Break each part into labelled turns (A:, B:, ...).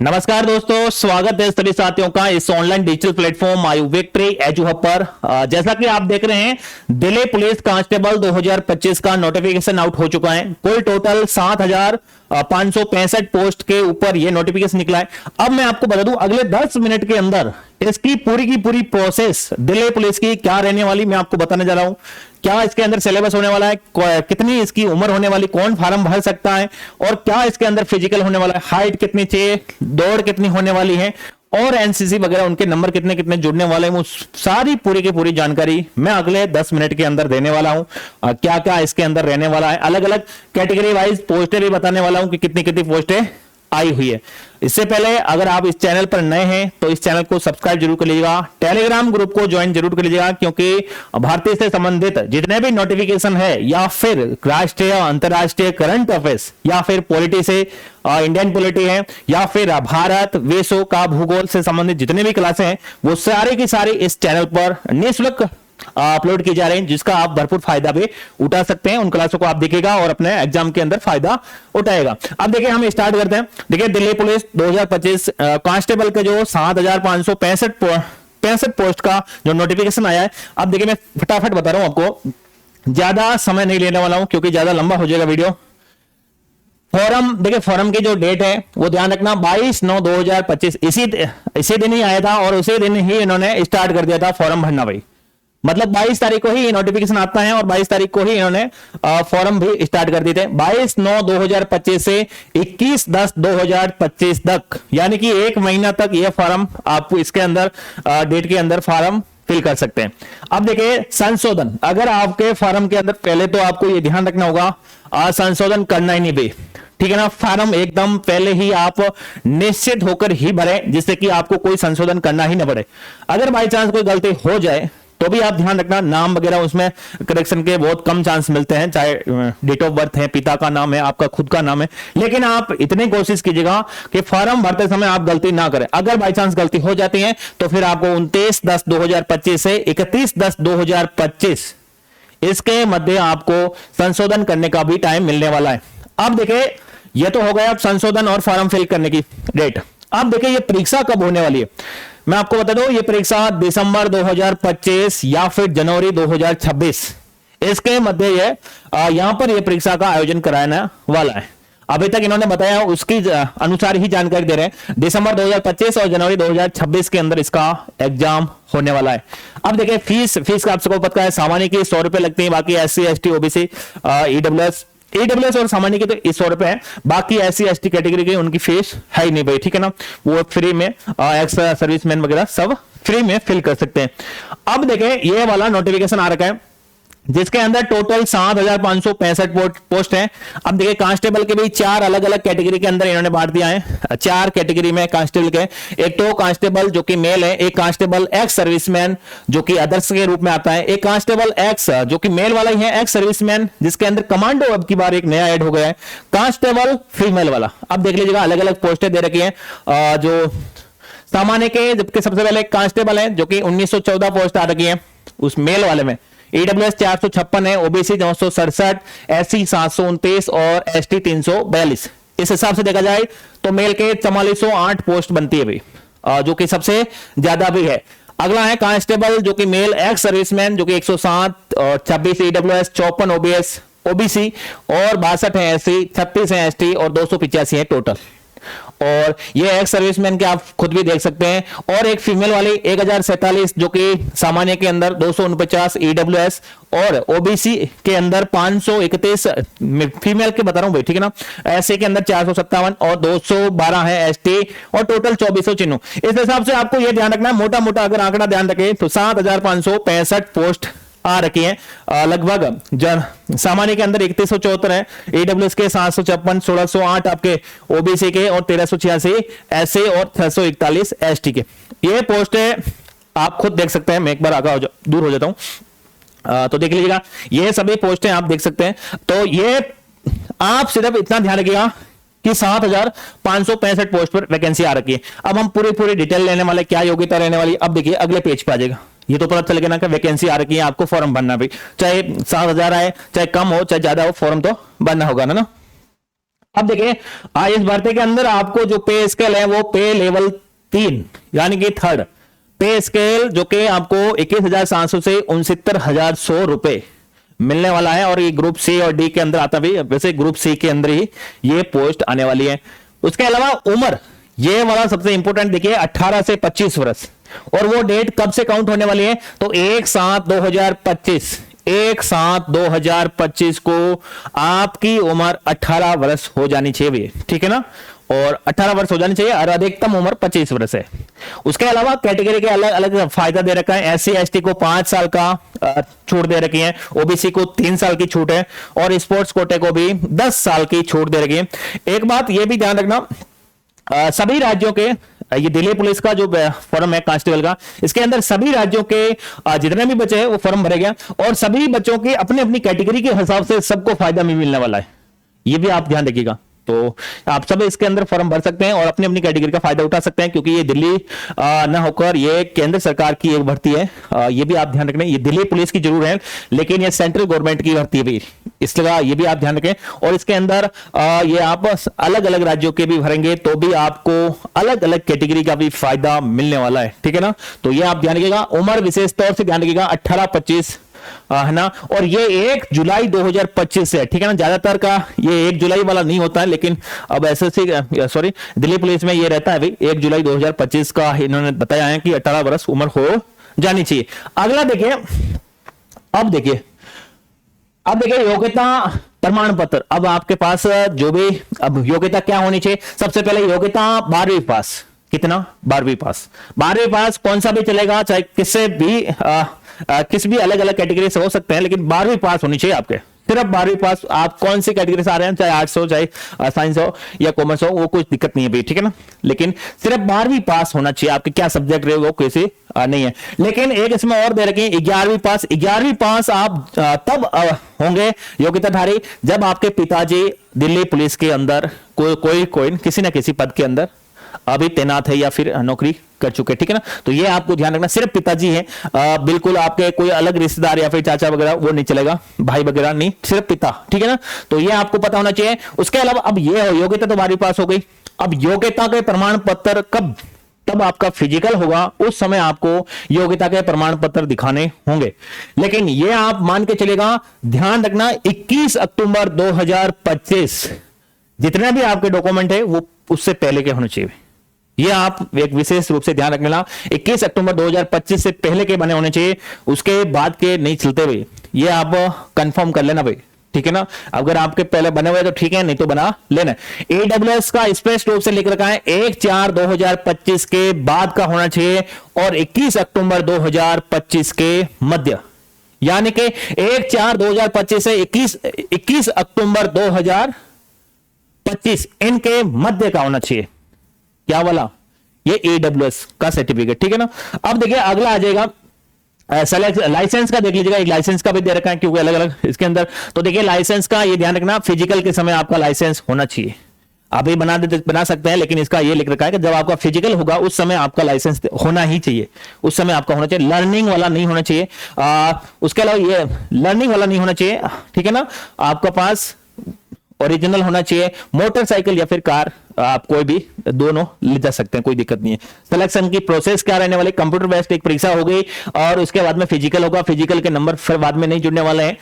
A: नमस्कार दोस्तों, स्वागत है सभी साथियों का इस ऑनलाइन डिजिटल प्लेटफॉर्म आयु विक्ट्री एजू हब पर। जैसा कि आप देख रहे हैं, दिल्ली पुलिस कांस्टेबल 2025 का नोटिफिकेशन आउट हो चुका है। कुल टोटल 7,565 पोस्ट के ऊपर यह नोटिफिकेशन निकला है। अब मैं आपको बता दूं, अगले 10 मिनट के अंदर इसकी पूरी की पूरी प्रोसेस दिल्ली पुलिस की क्या रहने वाली मैं आपको बताने जा रहा हूं। क्या इसके अंदर सिलेबस होने वाला है, कितनी इसकी उम्र होने वाली, कौन फार्म भर सकता है, और क्या इसके अंदर फिजिकल होने वाला है, हाइट कितनी चाहिए, दौड़ कितनी होने वाली है, और एनसीसी वगैरह उनके नंबर कितने कितने जुड़ने वाले हैं, वो सारी पूरी की पूरी जानकारी मैं अगले 10 मिनट के अंदर देने वाला हूं। क्या क्या इसके अंदर रहने वाला है, अलग अलग कैटेगरी वाइज पोस्टें भी बताने वाला हूं कि कितनी कितनी पोस्टें आई हुई है। इससे पहले अगर आप इस चैनल पर नए हैं तो इस चैनल को सब्सक्राइब जरूर कर लीजिएगा, टेलीग्राम ग्रुप को ज्वाइन जरूर कर लीजिएगा, क्योंकि भारतीय से संबंधित जितने भी नोटिफिकेशन है या फिर राष्ट्रीय अंतरराष्ट्रीय करंट अफेयर्स या फिर पॉलिटी से इंडियन पॉलिटी है या फिर भारत विश्व का भूगोल से संबंधित जितने भी क्लासें हैं वो सारे की सारी इस चैनल पर निःशुल्क अपलोड की जा रही हैं, जिसका आप भरपूर फायदा भी उठा सकते हैं। उन क्लासों को आप देखिएगा और अपने एग्जाम के अंदर फायदा उठाएगा। अब देखिए, हम स्टार्ट करते हैं। देखिए, दिल्ली पुलिस 2025 कांस्टेबल के जो 7,565 पोस्ट का जो नोटिफिकेशन आया है, अब देखिए मैं फटाफट बता रहा हूं आपको, ज्यादा समय नहीं लेने वाला हूं क्योंकि ज्यादा लंबा हो जाएगा वीडियो। फॉरम देखिए, फॉरम की जो डेट है वो ध्यान रखना 22/9/2025 इसी दिन ही आया था और उसी दिन ही इन्होंने स्टार्ट कर दिया था फॉर्म भरना। भाई मतलब 22 तारीख को ही नोटिफिकेशन आता है और 22 तारीख को ही इन्होंने फॉर्म भी स्टार्ट कर दिए थे। 22/9/2025 से 21/10/2025 तक, यानी कि एक महीना तक यह फॉर्म आप इसके अंदर डेट के अंदर फॉर्म फिल कर सकते हैं। अब देखिए, संशोधन अगर आपके फॉर्म के अंदर, पहले तो आपको यह ध्यान रखना होगा संशोधन करना ही नहीं भी, ठीक है ना। फॉर्म एकदम पहले ही आप निश्चित होकर ही भरें, जिससे कि आपको कोई संशोधन करना ही ना पड़े। अगर बाई चांस कोई गलती हो जाए तो भी आप ध्यान रखना, नाम वगैरह उसमें करेक्शन के बहुत कम चांस मिलते हैं, चाहे डेट ऑफ बर्थ है, पिता का नाम है, आपका खुद का नाम है, लेकिन आप इतनी कोशिश कीजिएगा कि फॉर्म भरते समय आप गलती ना करें। अगर बाई चांस गलती हो जाती है तो फिर आपको 29/10/2025 से 31/10/2025 इसके मध्य आपको संशोधन करने का भी टाइम मिलने वाला है। अब देखिए, यह तो हो गया अब संशोधन और फॉर्म फिल करने की डेट। अब देखिए, यह परीक्षा कब होने वाली है मैं आपको बता दूं। ये परीक्षा दिसंबर 2025 या फिर जनवरी 2026 इसके मध्य ये यहां पर ये परीक्षा का आयोजन कराना वाला है। अभी तक इन्होंने बताया उसकी अनुसार ही जानकारी दे रहे हैं। दिसंबर 2025 और जनवरी 2026 के अंदर इसका एग्जाम होने वाला है। अब देखिए, फीस का आप सबको पता है, सामान्य की 100 रुपए लगती है, बाकी SC ST OBC ईडब्ल्यूएस और सामान्य की तो 100 रुपए है, बाकी SC ST कैटेगरी की उनकी फीस है ही नहीं भाई, ठीक है ना। वो फ्री में एक्स सर्विसमैन वगैरह सब फ्री में फिल कर सकते हैं। अब देखें, ये वाला नोटिफिकेशन आ रखा है जिसके अंदर टोटल 7,565 पोस्ट हैं। अब देखिए, कांस्टेबल के भी 4 अलग अलग कैटेगरी के अंदर इन्होंने बांट दिया है। 4 कैटेगरी में कांस्टेबल के, एक तो कांस्टेबल जो कि मेल है, एक कांस्टेबल एक्स सर्विसमैन जो कि अदर्स के रूप में आता है, एक कांस्टेबल एक्स जो कि मेल वाला ही है, एक्स सर्विसमैन जिसके अंदर कमांडो अब की बार एक नया ऐड हो गया है, कांस्टेबल फीमेल वाला। अब देख लीजिएगा, अलग अलग पोस्टें दे रखी है। जो सामान्य के, जबकि सबसे पहले कांस्टेबल है जो कि 1914 पोस्ट आ रखी है उस मेल वाले में। ईडब्ल्यूएस 456 है, ओबीसी 967, SC 729 और ST 342। इस हिसाब से देखा जाए तो मेल के 4408 पोस्ट बनती है भाई, जो कि सबसे ज्यादा भी है। अगला है कांस्टेबल जो कि मेल एक्स सर्विसमैन जो कि 107 और 26 ईडब्ल्यूएस, 54 ओबीसी और 62 है SC, 36 है ST और 285 है टोटल। और ये एक्स सर्विसमैन के आप खुद भी देख सकते हैं। और एक फीमेल वाली 1047 जो कि सामान्य के अंदर 249 ईडब्ल्यूएस और ओबीसी के अंदर 531 फीमेल के बता रहा हूं भाई, ठीक है ना। एससी के अंदर 457 और 212 है एसटी और टोटल 2400 चिन्ह। इस हिसाब से आपको यह ध्यान रखना है, मोटा मोटा अगर आंकड़ा ध्यान रखें तो 7,565 पोस्ट आ रखी है लगभग। सामान्य के अंदर 3174 है, ईडब्ल्यूएस के 756, 1608 आपके ओबीसी के और 1386 एससी और 641 एसटी के। ये पोस्ट है, आप खुद देख सकते हैं। मैं एक बार आगे दूर हो जाता हूं तो देख लीजिएगा, ये सभी पोस्टें आप देख सकते हैं। तो ये आप सिर्फ इतना ध्यान रखिएगा कि 7,565 पोस्ट पर वैकेंसी आ रखी है। अब हम पूरी डिटेल लेने वाले, क्या योग्यता रहने वाली। अब देखिए, अगले पेज पे आ जाएगा, ये तो पता चल गया ना कि वैकेंसी आ रखी है, आपको फॉर्म भरना भी, चाहे 7,000 आए, चाहे कम हो, चाहे ज्यादा हो, फॉर्म तो भरना होगा ना। अब देखिए इस भर्ती के अंदर आपको जो पे स्केल है वो पे लेवल 3 यानी कि थर्ड पे स्केल जो कि आपको 21,700 से 69,100 रुपए मिलने वाला है, और ये ग्रुप सी और डी के अंदर आता भी, वैसे ग्रुप सी के अंदर ही ये पोस्ट आने वाली है। उसके अलावा उम्र, ये वाला सबसे इंपॉर्टेंट देखिए 18 से 25 वर्ष, और वो डेट कब से काउंट होने वाली है तो 1/7/2025, 1/7/2025 को आपकी उम्र 18 वर्ष हो जानी चाहिए, ठीक है ना, और 18 वर्ष हो जानी चाहिए, और अधिकतम उम्र 25 वर्ष है। उसके अलावा कैटेगरी के अलग अलग फायदा दे रखा है। एससी एसटी को 5 साल का छूट दे रखी है, ओबीसी को 3 साल की छूट है, और स्पोर्ट्स कोटे को भी 10 साल की छूट दे रखी है। एक बात यह भी ध्यान रखना, सभी राज्यों के, ये दिल्ली पुलिस का जो फॉर्म है कांस्टेबल का, इसके अंदर सभी राज्यों के जितने भी बच्चे हैं वो फॉर्म भरे गए, और सभी बच्चों के अपनी अपनी कैटेगरी के हिसाब से सबको फायदा भी मिलने वाला है, ये भी आप ध्यान रखिएगा। तो आप सब इसके अंदर फॉर्म भर सकते हैं और अपनी अपनी कैटेगरी का फायदा उठा सकते हैं, क्योंकि ये दिल्ली ना होकर ये केंद्र सरकार की एक भर्ती है। ये भी आप ध्यान रखें, ये दिल्ली पुलिस की जरूर है लेकिन ये सेंट्रल गवर्नमेंट की भर्ती है भी, इसलिए ये भी आप ध्यान रखें। और इसके अंदर ये आप अलग अलग राज्यों के भी भरेंगे तो भी आपको अलग अलग कैटेगरी का भी फायदा मिलने वाला है, ठीक है ना। तो ये आप ध्यान रखिएगा, उम्र विशेष तौर से ध्यान रखिएगा 18-25 है ना, और ये 1 जुलाई 2025 से, ठीक है ना। ज्यादातर का ये 1 जुलाई वाला नहीं होता है, लेकिन अब एसएससी सॉरी दिल्ली पुलिस में ये रहता है भाई 1 जुलाई 2025 का इन्होंने बताया है कि 18 वर्ष उम्र हो जानी चाहिए। अगला देखिए, अब देखिए योग्यता प्रमाण पत्र। अब आपके पास जो भी, अब योग्यता क्या होनी चाहिए, सबसे पहले योग्यता 12वीं पास, कितना 12वीं पास, 12वीं पास कौन सा भी चलेगा, चाहे किससे भी किसी भी अलग अलग कैटेगरी से हो सकते हैं, लेकिन 12वीं पास होनी चाहिए आपके, सिर्फ 12वीं पास। आप कौन सी कैटेगरी से आ रहे हैं, चाहे आर्ट्स हो, चाहे साइंस हो या कॉमर्स हो, वो कुछ दिक्कत नहीं है भाई, ठीक है ना, लेकिन सिर्फ 12वीं पास होना चाहिए। आपके क्या सब्जेक्ट रहे वो किसी नहीं है। लेकिन एक इसमें और दे रखे 11वीं पास। 11वीं पास आप तब होंगे योग्यताधारी जब आपके पिताजी दिल्ली पुलिस के अंदर कोई किसी ना किसी पद के अंदर अभी तैनात है या फिर नौकरी कर चुके, ठीक है ना। तो ये आपको ध्यान रखना, सिर्फ पिताजी हैं, बिल्कुल आपके कोई अलग रिश्तेदार या फिर चाचा वगैरह वो नहीं चलेगा, भाई वगैरह नहीं, सिर्फ पिता, ठीक है ना। तो ये आपको पता होना चाहिए। उसके अलावा अब ये योग्यता तो 12वीं पास हो गई, अब योग्यता के प्रमाण पत्र कब, तब आपका फिजिकल होगा, उस समय आपको योग्यता के प्रमाण पत्र दिखाने होंगे। लेकिन ये आप मान के चलेगा, ध्यान रखना 21 अक्टूबर 2025 जितने भी आपके डॉक्यूमेंट है वो उससे पहले के होने चाहिए। ये आप एक विशेष रूप से ध्यान रखना, 21 अक्टूबर 2025 से पहले के बने होने चाहिए, उसके बाद के नहीं चलते हुए। ये आप कंफर्म कर लेना भाई, ठीक है ना। अगर आपके पहले बने हुए तो ठीक है, नहीं तो बना लेना। AWS का स्पष्ट रूप से लिख रखा है 1/4/2025 के बाद का होना चाहिए और 21 अक्टूबर 2025 के मध्य, यानी कि 1/4/2025 से 21 अक्टूबर 2025 इनके मध्य का होना चाहिए। क्या वाला, ये AWS का सर्टिफिकेट, ठीक है ना। अब देखिए अगला आ जाएगा लाइसेंस का, देख लीजिएगा एक लाइसेंस का भी दे रखा है क्योंकि अलग अलग इसके अंदर। तो देखिए लाइसेंस का ये ध्यान रखना, फिजिकल के समय आपका लाइसेंस होना चाहिए। आप ये बना सकते हैं, लेकिन इसका ये लिख रखा है कि जब आपका फिजिकल होगा उस समय आपका लाइसेंस होना ही चाहिए, उस समय आपका होना चाहिए, लर्निंग वाला नहीं होना चाहिए। उसके अलावा ये लर्निंग वाला नहीं होना चाहिए, ठीक है ना। आपका पास ओरिजिनल होना चाहिए, मोटरसाइकिल या फिर कार, आप कोई भी दोनों ले जा सकते हैं, कोई दिक्कत नहीं है। सिलेक्शन की प्रोसेस क्या रहने वाली, कंप्यूटर बेस्ड एक परीक्षा हो गई और उसके बाद में फिजिकल होगा। फिजिकल के नंबर फिर बाद में नहीं जुड़ने वाले हैं,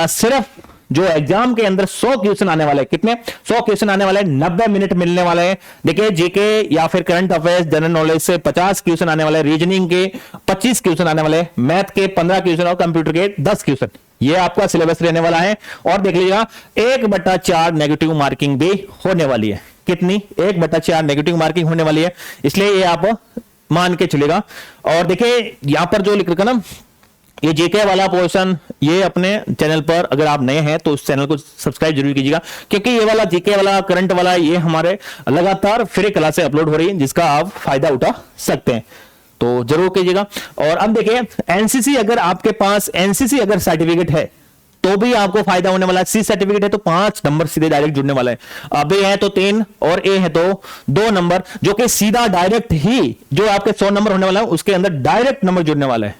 A: सिर्फ जो एग्जाम के अंदर 100 क्वेश्चन आने वाले हैं, कितने 100 क्वेश्चन आने वाले हैं, 90 मिनट मिलने वाले हैं। देखिए जीके या फिर करंट अफेयर्स जनरल नॉलेज से 50 क्वेश्चन आने वाले, रीजनिंग के 25 क्वेश्चन आने वाले, मैथ के 15 क्वेश्चन और कंप्यूटर के 10 क्वेश्चन, ये आपका सिलेबस रहने वाला है। और देख लीजिएगा 1/4 नेगेटिव मार्किंग भी होने वाली है। कितनी, 1/4 नेगेटिव मार्किंग होने वाली है, इसलिए ये आप मान के चलेगा। और देखिए यहां पर जो लिख रखा ना, ये जीके वाला पोर्शन, ये अपने चैनल पर अगर आप नए हैं तो उस चैनल को सब्सक्राइब जरूर कीजिएगा, क्योंकि ये वाला जीके वाला करंट वाला ये हमारे लगातार फ्री क्लासें अपलोड हो रही है जिसका आप फायदा उठा सकते हैं, तो जरूर कीजिएगा। और अब देखिए एनसीसी, अगर आपके पास एनसीसी अगर सर्टिफिकेट है तो भी आपको फायदा होने वाला है। सी सर्टिफिकेट है तो 5 नंबर सीधे डायरेक्ट जुड़ने वाला है, अब ए है तो 3 और ए है तो 2 नंबर, जो कि सीधा डायरेक्ट ही जो आपके 100 नंबर होने वाला है उसके अंदर डायरेक्ट नंबर जुड़ने वाला है।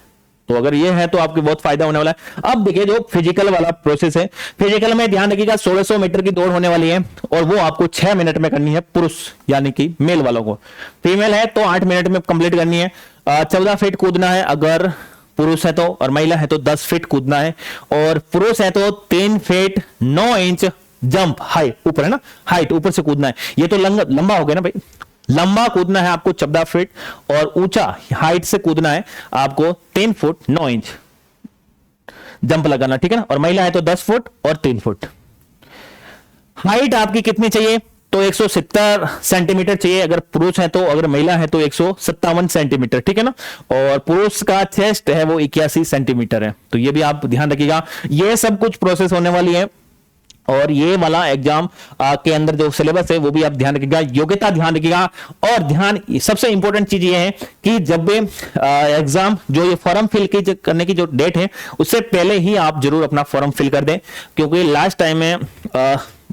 A: तो अगर ये है तो आपको बहुत फायदा होने वाला है। अब देखिए जो फिजिकल वाला प्रोसेस है, फिजिकल में ध्यान रखिएगा 1600 मीटर की दौड़ होने वाली है और वो आपको 6 मिनट में करनी है, पुरुष यानी कि मेल वालों को। फीमेल है तो 8 मिनट में कंप्लीट करनी है। 14 फीट कूदना है अगर पुरुष है तो, और महिला है तो 10 फीट कूदना है। और पुरुष है तो 3 फीट 9 इंच जंप, हाइट ऊपर है ना, हाइट ऊपर से कूदना है। ये तो लंबा हो गया ना भाई, लंबा कूदना है आपको 14 फीट और ऊंचा हाइट से कूदना है आपको 3 फुट 9 इंच जंप लगाना, ठीक है ना। और महिला है तो 10 फुट और 3 फुट। हाइट आपकी कितनी चाहिए, तो 170 सेंटीमीटर चाहिए अगर पुरुष है तो, अगर महिला है तो 157 सेंटीमीटर, ठीक है ना। और पुरुष का चेस्ट है वो 81 सेंटीमीटर है। तो ये भी आप ध्यान रखिएगा, ये सब कुछ प्रोसेस होने वाली है। और ये वाला एग्जाम के अंदर जो सिलेबस है वो भी आप ध्यान रखिएगा, योग्यता ध्यान रखिएगा। और ध्यान सबसे इंपॉर्टेंट चीज ये है कि जब भी एग्जाम जो ये फॉर्म फिल करने की जो डेट है उससे पहले ही आप जरूर अपना फॉर्म फिल कर दें, क्योंकि लास्ट टाइम में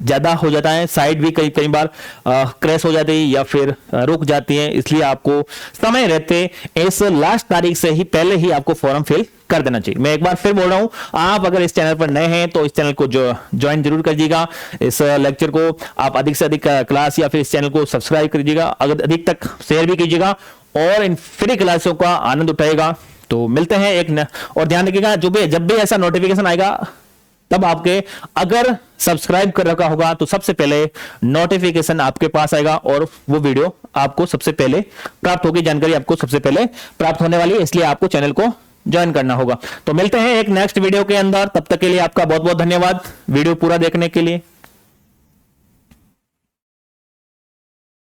A: ज्यादा हो जाता है, साइट भी कई बार क्रैश हो जाती है या फिर रुक जाती है, इसलिए आपको समय रहते इस लास्ट तारीख से ही पहले ही आपको फॉर्म फिल कर देना चाहिए। मैं एक बार फिर बोल रहा हूं, आप अगर इस चैनल पर नए हैं तो इस चैनल को जो ज्वाइन जरूर करिएगा, इस लेक्चर को आप अधिक से अधिक क्लास या फिर इस चैनल को सब्सक्राइब करिएगा, अगर अधिक तक शेयर भी कीजिएगा और इन फ्री क्लासों का आनंद उठाएगा। तो मिलते हैं और ध्यान रखिएगा जब भी ऐसा नोटिफिकेशन आएगा तब आपके अगर सब्सक्राइब कर रखा होगा तो सबसे पहले नोटिफिकेशन आपके पास आएगा और वो वीडियो आपको सबसे पहले प्राप्त होगी, जानकारी आपको सबसे पहले प्राप्त होने वाली है, इसलिए आपको चैनल को ज्वाइन करना होगा। तो मिलते हैं एक नेक्स्ट वीडियो के अंदर, तब तक के लिए आपका बहुत बहुत धन्यवाद वीडियो पूरा देखने के लिए।